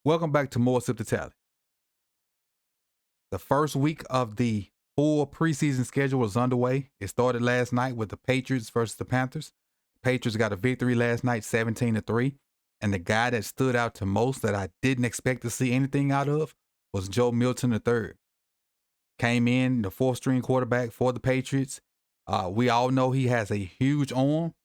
Welcome back to More Sip to Tally. The first week of the full preseason schedule is underway. It started last night with the Patriots versus the Panthers. The Patriots got a victory last night, 17-3. And the guy that stood out to most that I didn't expect to see anything out of was Joe Milton III. Came in the fourth string quarterback for the Patriots. We all know he has a huge arm,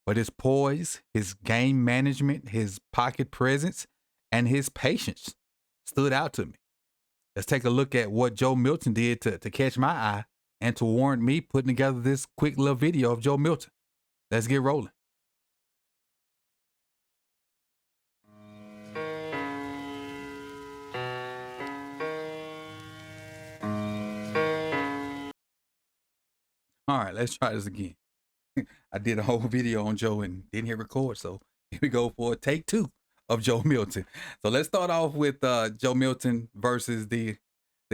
but his poise, his game management, his pocket presence, and his patience stood out to me. Let's take a look at what Joe Milton did to catch my eye and to warrant me putting together this quick little video of Joe Milton. Let's get rolling. All right, let's try this again. I did a whole video on Joe and didn't hit record, so here we go for take 2 of Joe Milton. So let's start off with Joe Milton versus the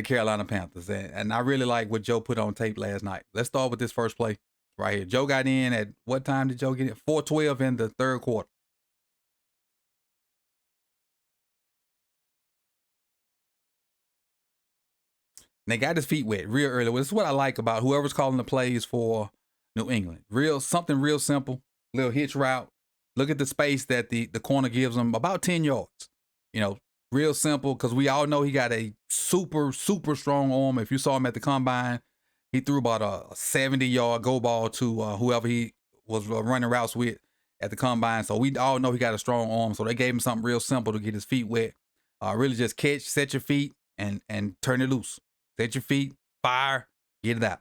Carolina Panthers. And I really like what Joe put on tape last night. Let's start with this first play right here. Joe got in at what time did Joe get in? 4:12 in the third quarter. And they got his feet wet real early. This is what I like about whoever's calling the plays for New England. Something real simple, little hitch route. Look at the space that the corner gives him, about 10 yards. Real simple, because we all know he got a super, super strong arm. If you saw him at the combine, he threw about a 70-yard go ball to whoever he was running routes with at the combine. So we all know he got a strong arm. So they gave him something real simple to get his feet wet. Really just catch, set your feet, and turn it loose. Set your feet, fire, get it out.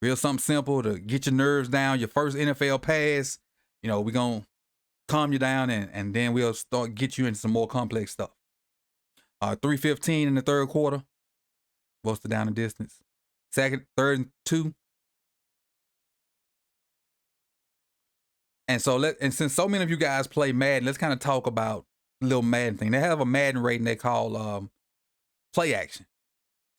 Real something simple to get your nerves down. Your first NFL pass, we're going to calm you down, and then we'll get you into some more complex stuff. 3:15 in the third quarter. What's the down and distance? Third and 2. And since so many of you guys play Madden, let's kind of talk about a little Madden thing. They have a Madden rating they call play action.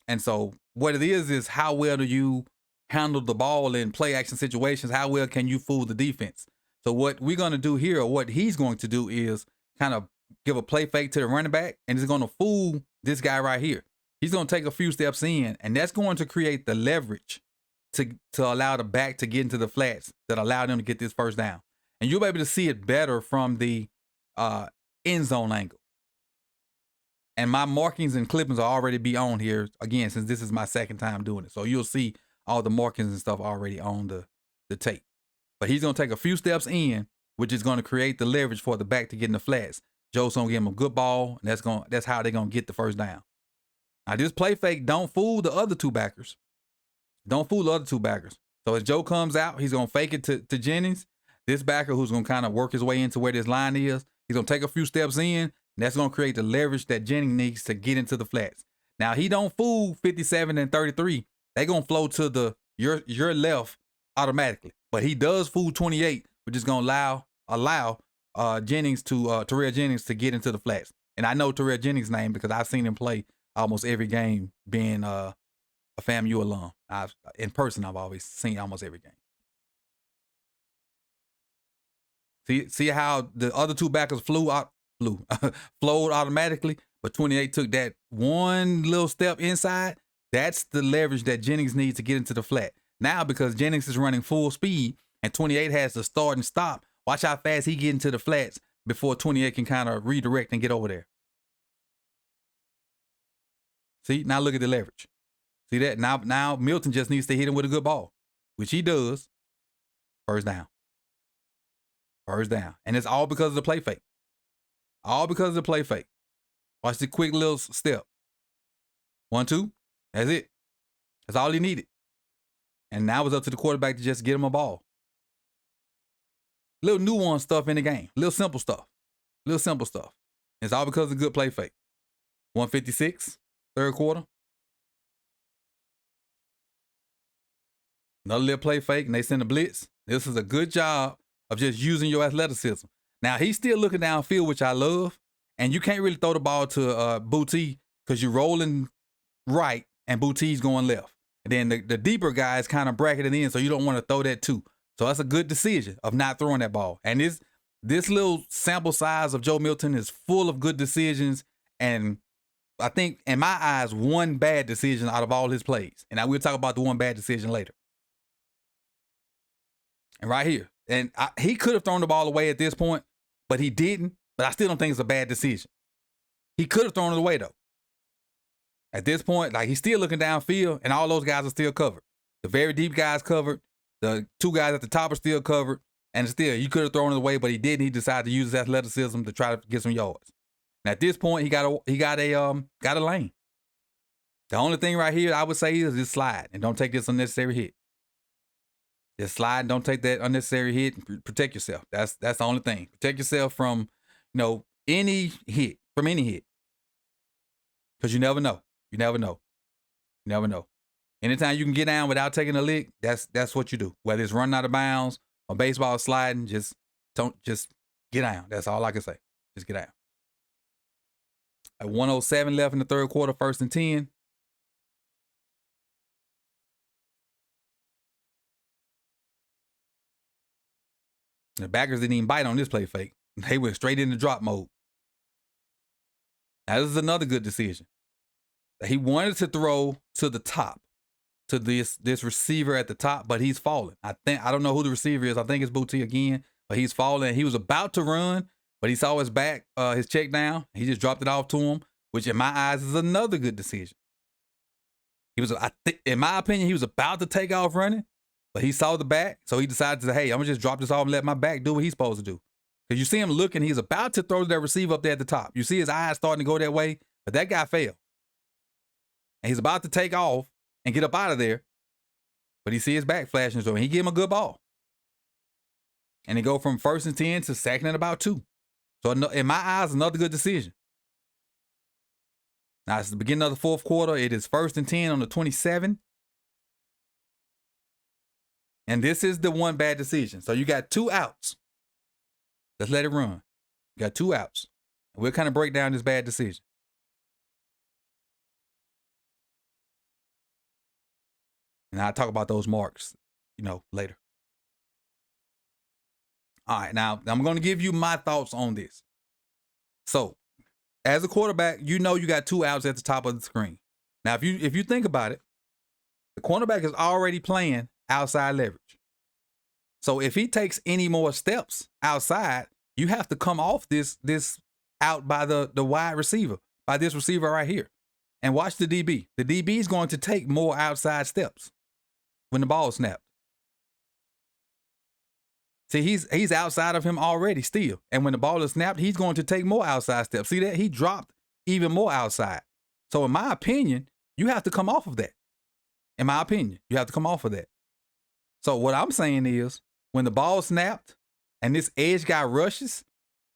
And so what it is how well do you handle the ball in play action situations? How well can you fool the defense? So what we're going to do here, or what he's going to do, is kind of give a play fake to the running back, and he's going to fool this guy right here. He's going to take a few steps in, and that's going to create the leverage to allow the back to get into the flats that allow them to get this first down. And you'll be able to see it better from the end zone angle. And my markings and clippings will already be on here, again, since this is my second time doing it. So you'll see all the markings and stuff already on the tape. But he's going to take a few steps in, which is going to create the leverage for the back to get in the flats. Joe's going to give him a good ball, and that's how they're going to get the first down. Now, this play fake, don't fool the other two backers. Don't fool the other two backers. So as Joe comes out, he's going to fake it to Jennings. This backer who's going to kind of work his way into where this line is, he's going to take a few steps in, and that's going to create the leverage that Jennings needs to get into the flats. Now, he don't fool 57 and 33. They're going to flow to your left automatically. But he does fool 28, which is going to allow Jennings Terrell Jennings to get into the flats. And I know Terrell Jennings' name because I've seen him play almost every game, being a FAMU alum. In person, I've always seen almost every game. See how the other two backers flowed automatically, but 28 took that one little step inside. That's the leverage that Jennings needs to get into the flat. Now, because Jennings is running full speed and 28 has to start and stop, watch how fast he get into the flats before 28 can kind of redirect and get over there. See, now look at the leverage. See that? Now Milton just needs to hit him with a good ball, which he does. First down. First down. And it's all because of the play fake. All because of the play fake. Watch the quick little step. 1, 2. That's it. That's all he needed. And now it's up to the quarterback to just get him a ball. Little nuanced stuff in the game. Little simple stuff. It's all because of good play fake. 156, third quarter. Another little play fake, and they send a blitz. This is a good job of just using your athleticism. Now, he's still looking downfield, which I love. And you can't really throw the ball to Boutte because you're rolling right and Boutte's going left. And then the deeper guys kind of bracketed in, so you don't want to throw that too. So that's a good decision of not throwing that ball. And this little sample size of Joe Milton is full of good decisions And I think, in my eyes, one bad decision out of all his plays. And I will talk about the one bad decision later. And right here. And he could have thrown the ball away at this point, but he didn't. But I still don't think it's a bad decision. He could have thrown it away, though. At this point, like, he's still looking downfield, and all those guys are still covered. The very deep guys covered. The two guys at the top are still covered. And still, you could have thrown it away, but he didn't. He decided to use his athleticism to try to get some yards. And at this point, he got a lane. The only thing right here I would say is just slide and don't take this unnecessary hit. Just slide and don't take that unnecessary hit and protect yourself. That's the only thing. Protect yourself from, any hit, Because you never know. You never know. Anytime you can get down without taking a lick, that's what you do. Whether it's running out of bounds or baseball sliding, just get down. That's all I can say. Just get down. At 1:07 left in the third quarter, 1st and 10. The backers didn't even bite on this play fake. They went straight into drop mode. Now, this is another good decision. He wanted to throw to the top, to this receiver at the top, but he's falling. I don't know who the receiver is. I think it's Booty again, but he's falling. He was about to run, but he saw his back, his check down. He just dropped it off to him, which in my eyes is another good decision. In my opinion, he was about to take off running, but he saw the back, so he decided to say, hey, I'm going to just drop this off and let my back do what he's supposed to do. Because you see him looking, he's about to throw that receiver up there at the top. You see his eyes starting to go that way, but that guy failed. And he's about to take off and get up out of there, but he see his back flashing, so he gave him a good ball. And he go from 1st and 10 to 2nd and about 2. So in my eyes, another good decision. Now, it's the beginning of the fourth quarter. It is 1st and 10 on the 27. And this is the one bad decision. So you got 2 outs. Let's let it run. You got 2 outs. We'll kind of break down this bad decision. And I'll talk about those marks, later. All right, now I'm going to give you my thoughts on this. So, as a quarterback, you got 2 outs at the top of the screen. Now, if you think about it, the cornerback is already playing outside leverage. So if he takes any more steps outside, you have to come off this out by the wide receiver, by this receiver right here. And watch the DB. The DB is going to take more outside steps when the ball is snapped. See, he's outside of him already still. And when the ball is snapped, he's going to take more outside steps. See that? He dropped even more outside. So in my opinion, you have to come off of that. In my opinion, you have to come off of that. So what I'm saying is, when the ball snapped and this edge guy rushes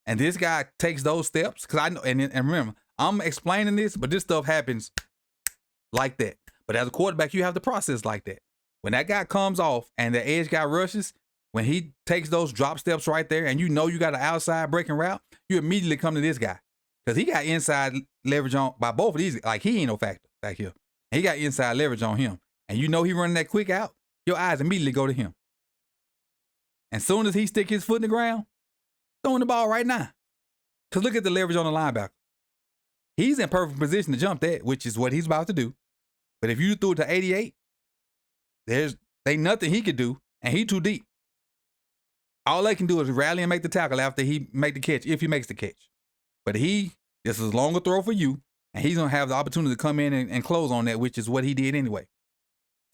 and this guy takes those steps, because I know, and remember, I'm explaining this, but this stuff happens like that. But as a quarterback, you have to process like that. When that guy comes off and the edge guy rushes, when he takes those drop steps right there and you got an outside breaking route, you immediately come to this guy. Because he got inside leverage on by both of these. Like, he ain't no factor back here. And he got inside leverage on him. And he running that quick out, your eyes immediately go to him. And soon as he stick his foot in the ground, throwing the ball right now. Because look at the leverage on the linebacker. He's in perfect position to jump that, which is what he's about to do. But if you threw it to 88, there's nothing he could do, and he too deep. All they can do is rally and make the tackle after he make the catch, if he makes the catch. But this is a longer throw for you, and he's going to have the opportunity to come in and close on that, which is what he did anyway.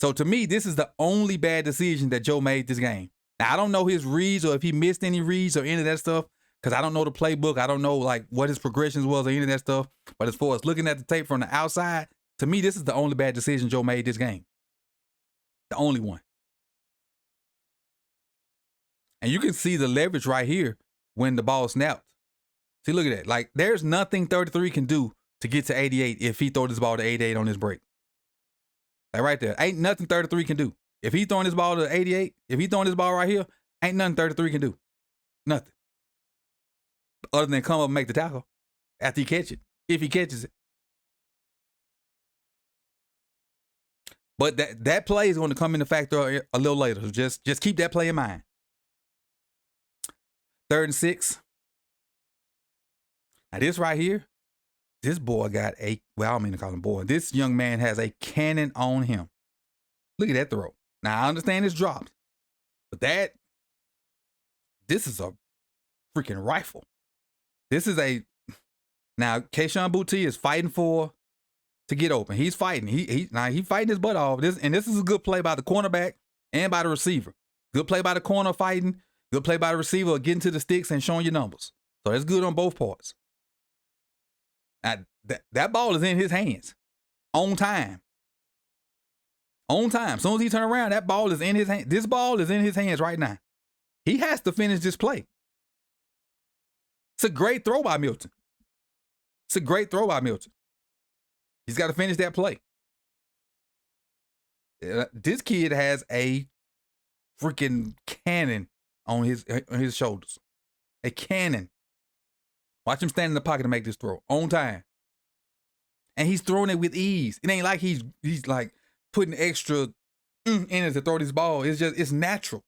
So to me, this is the only bad decision that Joe made this game. Now, I don't know his reads or if he missed any reads or any of that stuff, because I don't know the playbook. I don't know what his progressions was or any of that stuff. But as far as looking at the tape from the outside, to me, this is the only bad decision Joe made this game. The only one. And you can see the leverage right here when the ball snapped. See, look at that. There's nothing 33 can do to get to 88 if he throws this ball to 88 on this break. Right there. Ain't nothing 33 can do. If he throwing this ball to 88, if he throwing this ball right here, ain't nothing 33 can do. Nothing. Other than come up and make the tackle after he catch it, if he catches it. But that play is going to come into factor a little later. So just keep that play in mind. 3rd and 6. Now this right here, This boy got a, well, I don't mean to call him boy. This young man has a cannon on him. Look at that throw. Now, I understand it's dropped, but this is a freaking rifle. This is a, now, Kayshon Boutte is fighting to get open. He's fighting. He fighting his butt off. This is a good play by the cornerback and by the receiver. Good play by the corner fighting. Good play by the receiver getting to the sticks and showing you numbers. So that's good on both parts. Now, that ball is in his hands on time. On time. As soon as he turn around, that ball is in his hand. This ball is in his hands right now. He has to finish this play. It's a great throw by Milton. It's a great throw by Milton. He's got to finish that play. This kid has a freaking cannon on his shoulders. A cannon. Watch him stand in the pocket to make this throw on time. And he's throwing it with ease. It ain't like he's like putting extra in it to throw this ball. It's natural.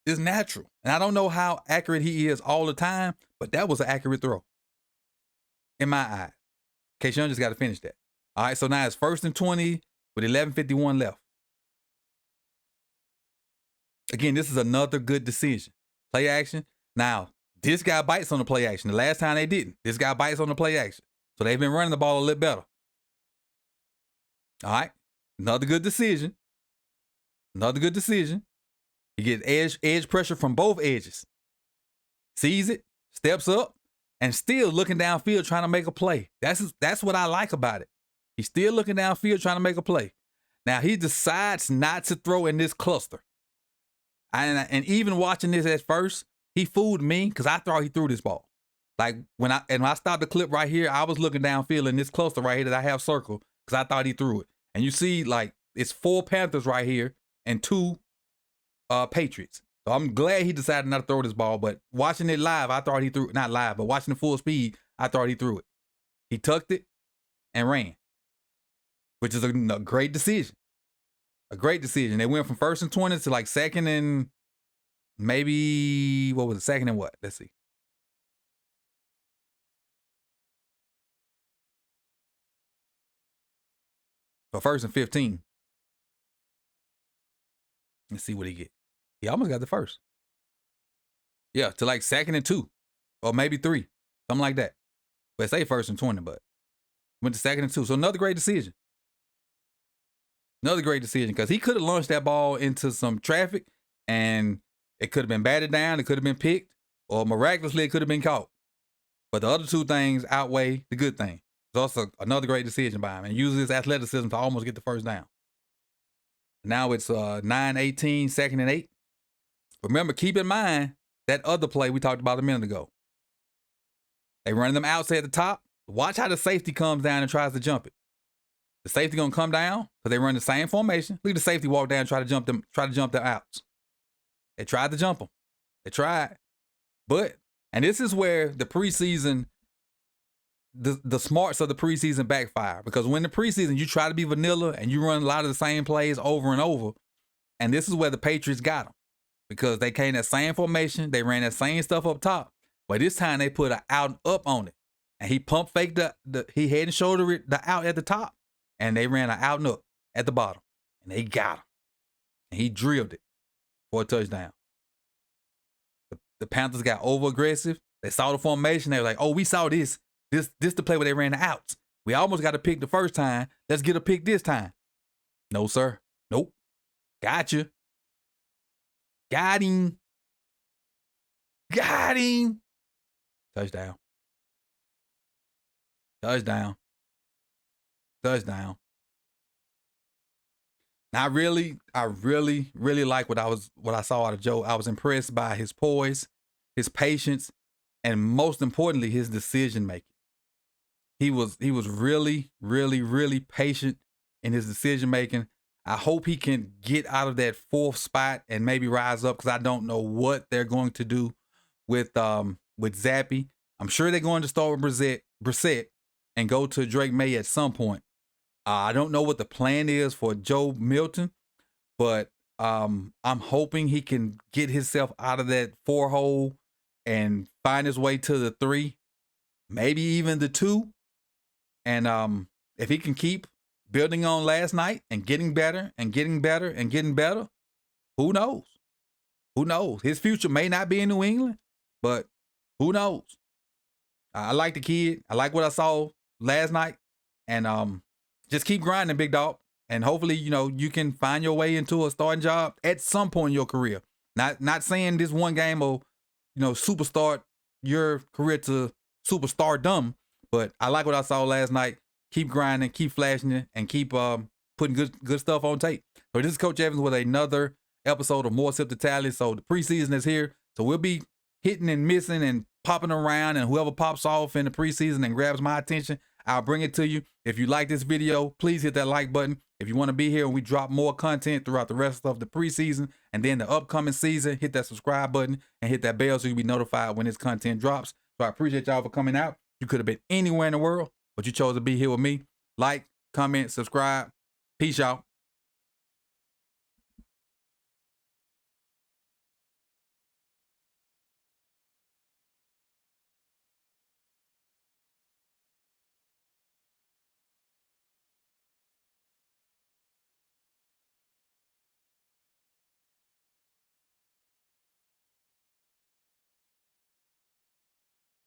It's natural. And I don't know how accurate he is all the time, but that was an accurate throw. In my eyes. Kayshon just got to finish that. All right, so now it's 1st and 20 with 11:51 left. Again, this is another good decision. Play action. Now, this guy bites on the play action. The last time they didn't. This guy bites on the play action. So they've been running the ball a little better. All right, another good decision. Another good decision. He gets edge pressure from both edges. Sees it, steps up, and still looking downfield trying to make a play. That's what I like about it. He's still looking downfield trying to make a play. Now, he decides not to throw in this cluster. And even watching this at first, he fooled me because I thought he threw this ball. Like, when I stopped the clip right here, I was looking downfield in this cluster right here that I have circled because I thought he threw it. And you see, like, it's 4 Panthers right here and 2 Patriots. So I'm glad he decided not to throw this ball, but watching it live, I thought he threw it. Not live, but watching the full speed, I thought he threw it. He tucked it and ran, which is a great decision. A great decision. They went from 1st and 20 to like 2nd and maybe, what was it? 2nd and what? Let's see. For 1st and 15. Let's see what he get. He almost got the first. Yeah, to like 2nd and 2. Or maybe 3. Something like that. But say 1st and 20, but went to 2nd and 2. So another great decision. Another great decision because he could have launched that ball into some traffic and it could have been batted down, it could have been picked, or miraculously it could have been caught. But the other 2 things outweigh the good thing. It's also another great decision by him and uses his athleticism to almost get the first down. Now it's 9-18, 2nd and 8. Remember, keep in mind that other play we talked about a minute ago. They running them outside at the top. Watch how the safety comes down and tries to jump it. The safety gonna come down because they run the same formation. Look at the safety walk down and try to jump them outs. They tried to jump them. They tried. And this is where the preseason, the smarts of the preseason backfire. Because when the preseason, you try to be vanilla and you run a lot of the same plays over and over. And this is where the Patriots got them. Because they came that same formation. They ran that same stuff up top. But this time they put an out and up on it. And he pump faked he head and shoulder the out at the top. And they ran an out and up at the bottom. And they got him. And he drilled it for a touchdown. The Panthers got over aggressive. They saw the formation. They were like, oh, we saw this. This the play where they ran the outs. We almost got a pick the first time. Let's get a pick this time. No, sir. Nope. Gotcha. Got him. Got him. Touchdown. Touchdown. Touchdown. Now, I really like what I saw out of Joe. I was impressed by his poise, his patience, and most importantly, his decision making. He was really patient in his decision making. I hope he can get out of that 4th spot and maybe rise up because I don't know what they're going to do with Zappy. I'm sure they're going to start with Brissett and go to Drake May at some point. I don't know what the plan is for Joe Milton, but I'm hoping he can get himself out of that 4 hole and find his way to the 3. maybe even the 2. And if he can keep building on last night and getting better and getting better and getting better, who knows? Who knows? His future may not be in New England, but who knows? I like the kid. I like what I saw last night. And just keep grinding, big dog. And hopefully, you can find your way into a starting job at some point in your career. Not saying this one game will, superstar your career to superstardom, but I like what I saw last night. Keep grinding, keep flashing it, and keep putting good stuff on tape. So this is Coach Evans with another episode of More Sip to Tally. So the preseason is here. So we'll be hitting and missing and popping around, and whoever pops off in the preseason and grabs my attention, I'll bring it to you. If you like this video, please hit that like button. If you want to be here and we drop more content throughout the rest of the preseason and then the upcoming season, hit that subscribe button and hit that bell so you'll be notified when this content drops. So I appreciate y'all for coming out. You could have been anywhere in the world, but you chose to be here with me. Like, comment, subscribe. Peace, y'all.